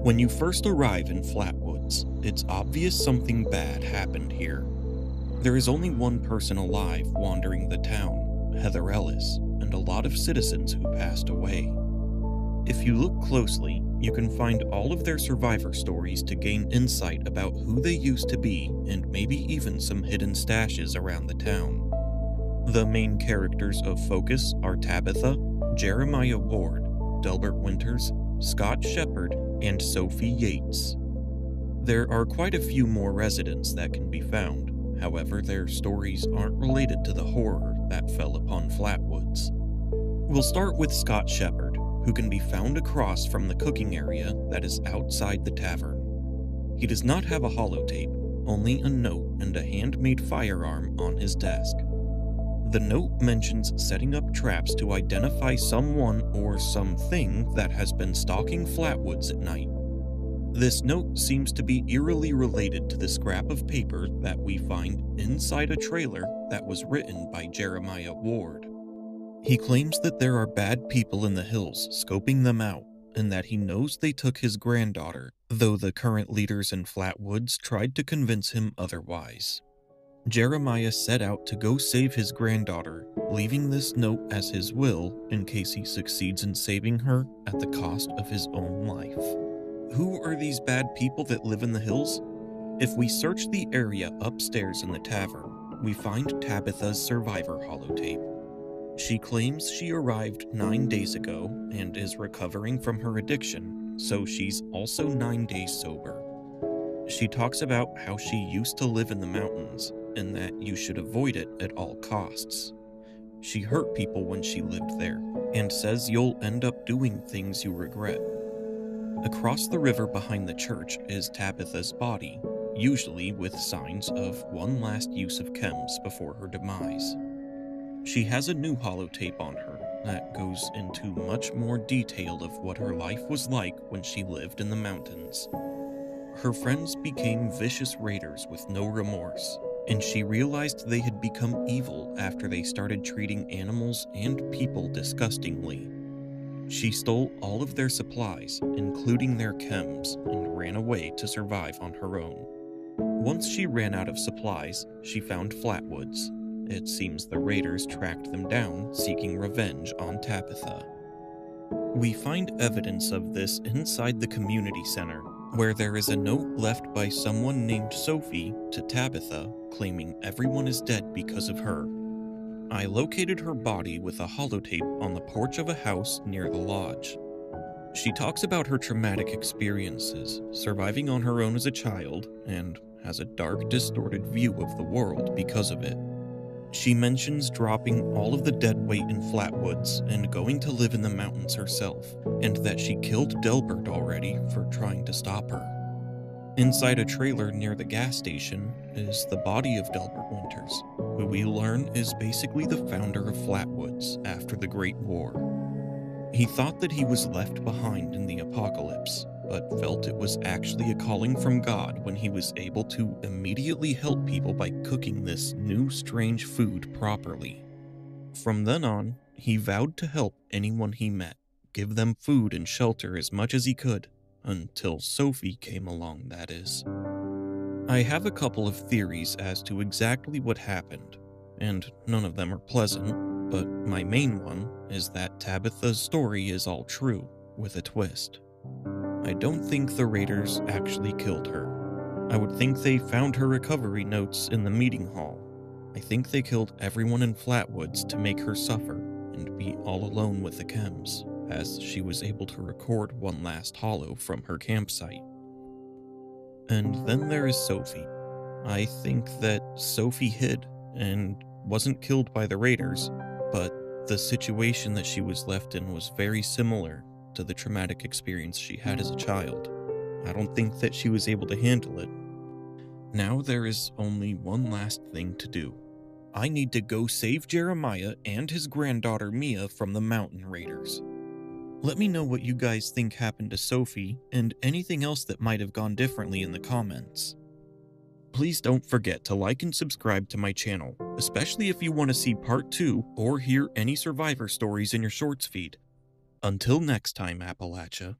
When you first arrive in Flatwoods, it's obvious something bad happened here. There is only one person alive wandering the town, Heather Ellis, and a lot of citizens who passed away. If you look closely, you can find all of their survivor stories to gain insight about who they used to be and maybe even some hidden stashes around the town. The main characters of focus are Tabitha, Jeremiah Ward, Delbert Winters, Scott Shepard, and Sofie Yates. There are quite a few more residents that can be found, however their stories aren't related to the horror that fell upon Flatwoods. We'll start with Scott Shepard, who can be found across from the cooking area that is outside the tavern. He does not have a holotape, only a note and a handmade firearm on his desk. The note mentions setting up traps to identify someone or something that has been stalking Flatwoods at night. This note seems to be eerily related to the scrap of paper that we find inside a trailer that was written by Jeremiah Ward. He claims that there are bad people in the hills scoping them out, and that he knows they took his granddaughter, though the current leaders in Flatwoods tried to convince him otherwise. Jeremiah set out to go save his granddaughter, leaving this note as his will in case he succeeds in saving her at the cost of his own life. Who are these bad people that live in the hills? If we search the area upstairs in the tavern, we find Tabitha's survivor holotape. She claims she arrived 9 days ago and is recovering from her addiction, so she's also 9 days sober. She talks about how she used to live in the mountains and that you should avoid it at all costs. She hurt people when she lived there and says you'll end up doing things you regret. Across the river behind the church is Tabitha's body, usually with signs of one last use of chems before her demise. She has a new holotape on her that goes into much more detail of what her life was like when she lived in the mountains. Her friends became vicious raiders with no remorse, and she realized they had become evil after they started treating animals and people disgustingly. She stole all of their supplies, including their chems, and ran away to survive on her own. Once she ran out of supplies, she found Flatwoods. It seems the raiders tracked them down, seeking revenge on Tabitha. We find evidence of this inside the community center, where there is a note left by someone named Sofie to Tabitha, claiming everyone is dead because of her. I located her body with a holotape on the porch of a house near the lodge. She talks about her traumatic experiences, surviving on her own as a child, and has a dark, distorted view of the world because of it. She mentions dropping all of the dead weight in Flatwoods and going to live in the mountains herself, and that she killed Delbert already for trying to stop her. Inside a trailer near the gas station is the body of Delbert Winters, who we learn is basically the founder of Flatwoods after the Great War. He thought that he was left behind in the apocalypse, but felt it was actually a calling from God when he was able to immediately help people by cooking this new strange food properly. From then on, he vowed to help anyone he met, give them food and shelter as much as he could, until Sofie came along, that is. I have a couple of theories as to exactly what happened, and none of them are pleasant, but my main one is that Tabitha's story is all true, with a twist. I don't think the raiders actually killed her. I would think they found her recovery notes in the meeting hall. I think they killed everyone in Flatwoods to make her suffer and be all alone with the chems, as she was able to record one last holo from her campsite. And then there is Sofie. I think that Sofie hid and wasn't killed by the raiders, but the situation that she was left in was very similar to the traumatic experience she had as a child. I don't think that she was able to handle it. Now there is only one last thing to do. I need to go save Jeremiah and his granddaughter Mia from the mountain raiders. Let me know what you guys think happened to Sofie and anything else that might have gone differently in the comments. Please don't forget to like and subscribe to my channel, especially if you want to see part 2 or hear any survivor stories in your shorts feed. Until next time, Appalachia.